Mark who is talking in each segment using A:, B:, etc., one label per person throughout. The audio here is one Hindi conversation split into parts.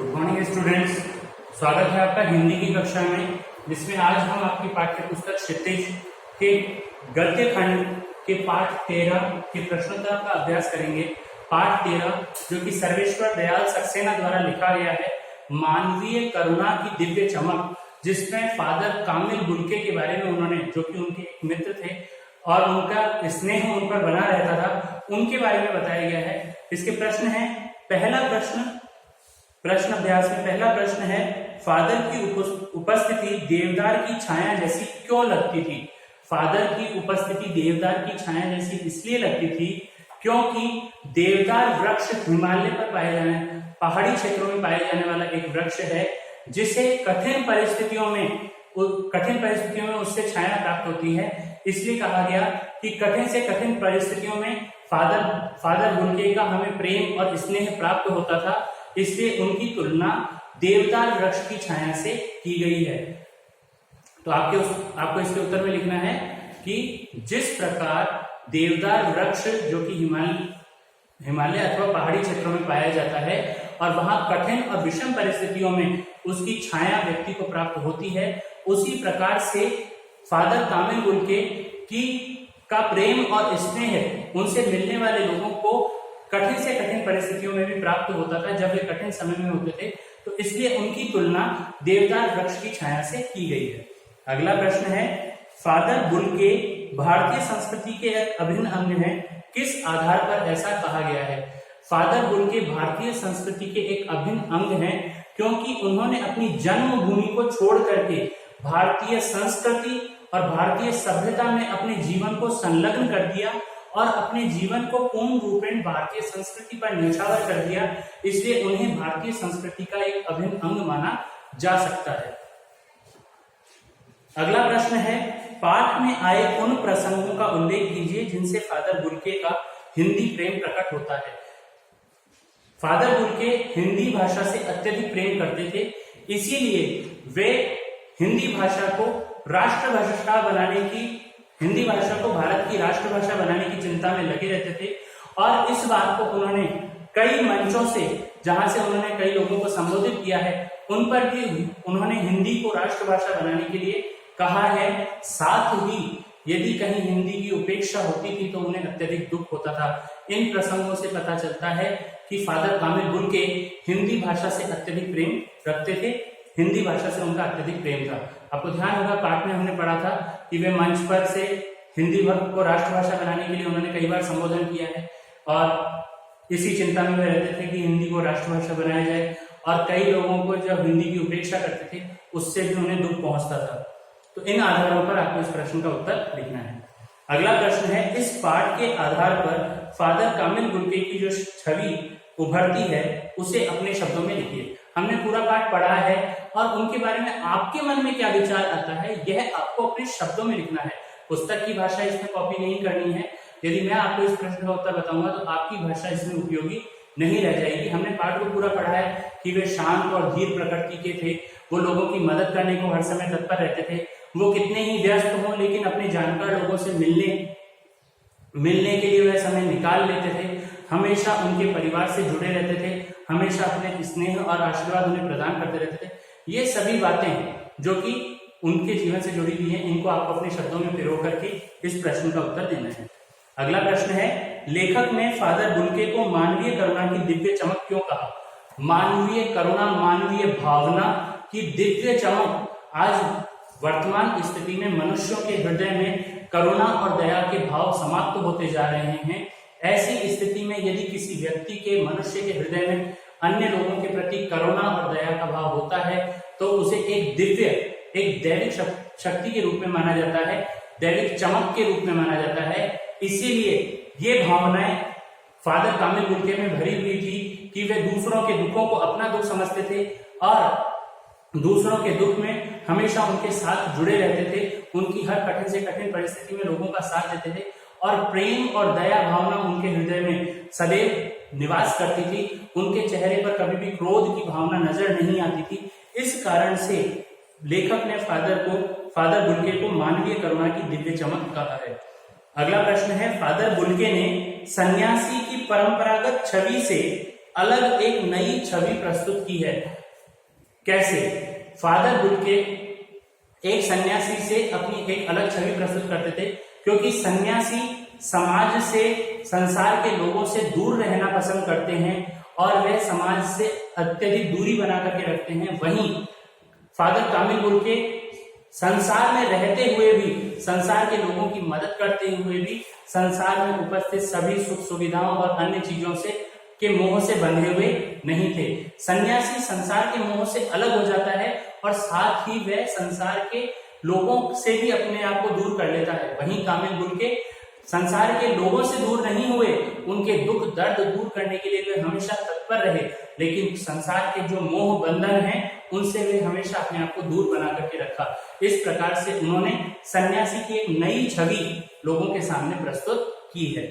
A: गुड मॉर्निंग स्टूडेंट्स, स्वागत है आपका हिंदी की कक्षा में, जिसमें आज हम आपकी पाठ्य पुस्तक क्षितिज के गद्य खंड के पाठ 13 के प्रश्नोत्तर का अभ्यास करेंगे। पाठ 13 जो कि सर्वेश्वर दयाल सक्सेना द्वारा लिखा गया है, मानवीय करुणा की दिव्य चमक, जिसमें फादर कामिल बुल्के के बारे में उन्होंने, जो कि उनके एक मित्र थे और उनका स्नेह उन पर बना रहता था, उनके बारे में बताया गया है। इसके प्रश्न है, पहला प्रश्न अभ्यास में पहला प्रश्न है, फादर की उपस्थिति देवदार की छाया जैसी क्यों लगती थी? फादर की उपस्थिति देवदार की छाया जैसी इसलिए लगती थी क्योंकि देवदार वृक्ष हिमालय पर पाए जाने, पहाड़ी क्षेत्रों में पाए जाने वाला एक वृक्ष है, जिसे कठिन परिस्थितियों में उससे छाया प्राप्त होती है। इसलिए कहा गया कि कठिन से कठिन परिस्थितियों में फादर बुल्के का हमें प्रेम और स्नेह प्राप्त होता था, इसलिए उनकी तुलना देवदार वृक्ष की छाया से की गई है। तो आपको इसके उत्तर में लिखना है कि जिस प्रकार देवदार वृक्ष जो कि हिमालय अथवा पहाड़ी क्षेत्रों में पाया जाता है और वहां कठिन और विषम परिस्थितियों में उसकी छाया व्यक्ति को प्राप्त होती है, उसी प्रकार से फादर कामिल बुल्के का प्रेम और स्नेह उनसे मिलने वाले लोगों को कठिन से कठिन परिस्थितियों में भी प्राप्त होता था जब वे कठिन समय में होते थे। तो इसलिए उनकी तुलना देवदार वृक्ष की छाया से की गई है। अगला प्रश्न है, फादर बुल्के भारतीय संस्कृति के एक अभिन्न अंग है, किस आधार पर ऐसा कहा गया है? फादर बुल्के भारतीय संस्कृति के एक अभिन्न अंग हैं क्योंकि उन्होंने अपनी जन्मभूमि को छोड़ करके भारतीय संस्कृति और भारतीय सभ्यता में अपने जीवन को संलग्न कर दिया और अपने जीवन को पूर्ण रूपेण भारतीय संस्कृति पर न्यौछावर कर दिया, इसलिए उन्हें भारतीय संस्कृति का एक अभिन्न अंग माना जा सकता है। अगला प्रश्न है, पाठ में आए उन प्रसंगों का उल्लेख कीजिए जिनसे फादर बुल्के का हिंदी प्रेम प्रकट होता है। फादर बुल्के हिंदी भाषा से अत्यधिक प्रेम करते थे, इसीलिए वे हिंदी भाषा को हिंदी भाषा को भारत की राष्ट्रभाषा बनाने की चिंता में लगे रहते थे और इस बात को उन्होंने कई मंचों से, जहां से उन्होंने कई लोगों को संबोधित किया है, उन पर भी उन्होंने हिंदी को राष्ट्रभाषा बनाने के लिए कहा है। साथ ही यदि कहीं हिंदी की उपेक्षा होती थी तो उन्हें अत्यधिक दुख होता था। इन प्रसंगों से पता चलता है कि फादर कामिल बुल्के हिंदी भाषा से अत्यधिक प्रेम रखते थे, हिंदी भाषा से उनका अत्यधिक प्रेम था। आपको ध्यान होगा, पाठ में हमने पढ़ा था कि वे मंच पर से हिंदी को राष्ट्रभाषा बनाने के लिए उन्होंने कई बार संबोधन किया है और इसी चिंता में वे रहते थे कि हिंदी को राष्ट्रभाषा बनाया जाए, और कई लोगों को जब हिंदी की उपेक्षा करते थे उससे भी उन्हें दुख पहुंचता था। तो इन आधारों पर आपको इस प्रश्न का उत्तर लिखना है। अगला प्रश्न है, इस पाठ के आधार पर फादर कामिल बुल्के की जो छवि उभरती है उसे अपने शब्दों में लिखिए। हमने पूरा पाठ पढ़ा है और उनके बारे में आपके मन में क्या विचार आता है यह आपको अपने शब्दों में लिखना है। पुस्तक की भाषा इसमें कॉपी नहीं करनी है। यदि मैं आपको इस प्रश्न का उत्तर बताऊंगा तो आपकी भाषा इसमें उपयोगी नहीं रह जाएगी। हमने पाठ को पूरा पढ़ा है कि वे शांत और धीर प्रकृति के थे, वो लोगों की मदद करने को हर समय तत्पर रहते थे, वो कितने ही व्यस्त हों लेकिन अपने जानकार लोगों से मिलने के लिए वह समय निकाल लेते थे, हमेशा उनके परिवार से जुड़े रहते थे, हमेशा अपने स्नेह और आशीर्वाद उन्हें प्रदान करते रहते थे। ये सभी बातें जो कि उनके जीवन से जुड़ी हुई हैं, इनको आपको अपने शब्दों में पिरो करके इस प्रश्न का उत्तर देना है। अगला प्रश्न है, लेखक ने फादर बुल्के को मानवीय करुणा की दिव्य चमक क्यों कहा? मानवीय करुणा, मानवीय भावना की दिव्य चमक। आज वर्तमान स्थिति में मनुष्यों के हृदय में करुणा और दया के भाव समाप्त होते जा रहे हैं। ऐसी स्थिति में यदि किसी व्यक्ति के, मनुष्य के हृदय में अन्य लोगों के प्रति करुणा और दया का भाव होता है तो उसे एक दैविक शक्ति के रूप में माना जाता है, दैविक चमक के रूप में माना जाता है। इसीलिए ये भावनाएं फादर कामिल बुल्के में भरी हुई थी कि वे दूसरों के दुखों को अपना दुख समझते थे और दूसरों के दुख में हमेशा उनके साथ जुड़े रहते थे, उनकी हर कठिन से कठिन परिस्थिति में लोगों का साथ देते थे और प्रेम और दया भावना उनके हृदय में सदैव निवास करती थी। उनके चेहरे पर कभी भी क्रोध की भावना नजर नहीं आती थी। इस कारण से लेखक ने फादर बुल्के को मानवीय करुणा की दिव्य चमक कहा है। अगला प्रश्न है, फादर बुल्के ने सन्यासी की परंपरागत छवि से अलग एक नई छवि प्रस्तुत की है। कैसे? फादर बुल्के एक सन्यासी से अपनी एक अलग छवि प्रस्तुत करते थे, क्योंकि सन्यासी समाज से, संसार के लोगों से दूर रहना पसंद करते हैं और वे समाज से अत्यधिक दूरी बना करके रखते हैं। वहीं फादर कामिल बुल्के संसार में रहते हुए भी, संसार के लोगों की मदद करते हुए भी, संसार में उपस्थित सभी सुख सुविधाओं और अन्य चीजों से के मोह से बंधे हुए नहीं थे। सन्यासी संसार के मोह से अलग हो जाता है और साथ ही वह संसार के लोगों से भी अपने आप को दूर कर लेता है। वहीं कामिल बुल्के संसार के लोगों से दूर नहीं हुए, उनके दुख दर्द दूर करने के लिए वे हमेशा तत्पर रहे, लेकिन संसार के जो मोह बंधन हैं उनसे वे हमेशा अपने आप को दूर बना करके रखा। इस प्रकार से उन्होंने सन्यासी की एक नई छवि लोगों के सामने प्रस्तुत की है।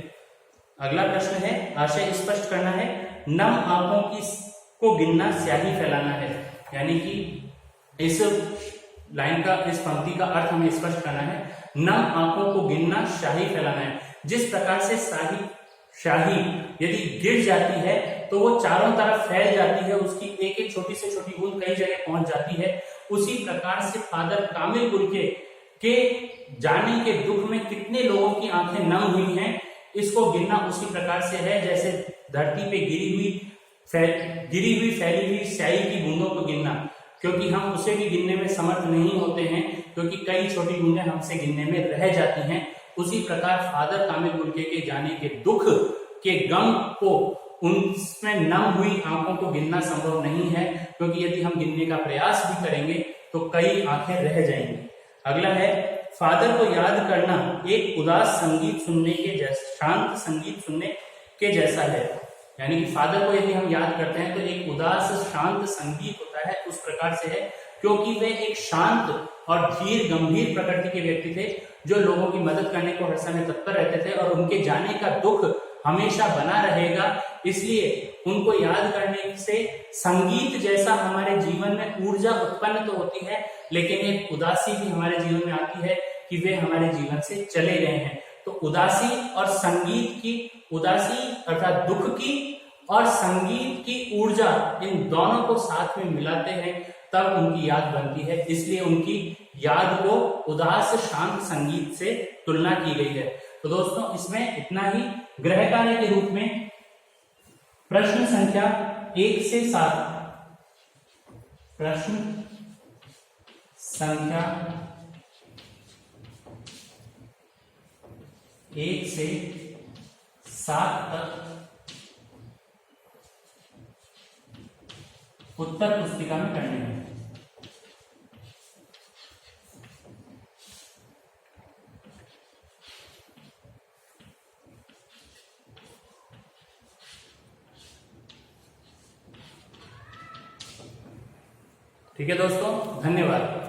A: अगला प्रश्न है, आशय स्पष्ट करना है। नम आंखों की को गिनना स्याही फैलाना है, यानी कि इस लाइन का, इस पंक्ति का अर्थ हमें स्पष्ट करना है। नम आंखों को गिनना शाही फैलाना है। जिस प्रकार से शाही यदि गिर जाती है तो वो चारों तरफ फैल जाती है, उसकी एक एक छोटी से छोटी बूंद कई जगह पहुंच जाती है, उसी प्रकार से फादर कामिल बुल्के के जाने के दुख में कितने लोगों की आंखें नम हुई हैं, इसको गिनना उसी प्रकार से है जैसे धरती पे गिरी हुई फैली हुई स्याही की बूंदों को गिनना, क्योंकि हम उसे भी गिनने में समर्थ नहीं होते हैं, क्योंकि कई छोटी बूंदें हमसे गिनने में रह जाती हैं। उसी प्रकार फादर कामिल बुल्के के जाने के दुख के गम को, उनमें नम हुई आंखों को गिनना संभव नहीं है, क्योंकि यदि हम गिनने का प्रयास भी करेंगे तो कई आंखें रह जाएंगी। अगला है, फादर को याद करना एक उदास संगीत सुनने के जैसा, शांत संगीत सुनने के जैसा है। यानी कि फादर को यदि हम याद करते हैं तो एक उदास शांत संगीत होता है, उस प्रकार से है, क्योंकि वे एक शांत और धीर गंभीर प्रकृति के व्यक्ति थे, जो लोगों की मदद करने को हर समय तत्पर रहते थे और उनके जाने का दुख हमेशा बना रहेगा। इसलिए उनको याद करने से संगीत जैसा हमारे जीवन में ऊर्जा उत्पन्न तो होती है, लेकिन एक उदासी भी हमारे जीवन में आती है कि वे हमारे जीवन से चले गए हैं। तो उदासी और संगीत की, उदासी अर्थात दुख की और संगीत की ऊर्जा, इन दोनों को साथ में मिलाते हैं तब उनकी याद बनती है। इसलिए उनकी याद को उदास शांत संगीत से तुलना की गई है। तो दोस्तों, इसमें इतना ही। गृह कार्य के रूप में प्रश्न संख्या 1 से 7, प्रश्न संख्या 1 से 7 तक उत्तर पुस्तिका में करने हैं। ठीक है दोस्तों, धन्यवाद।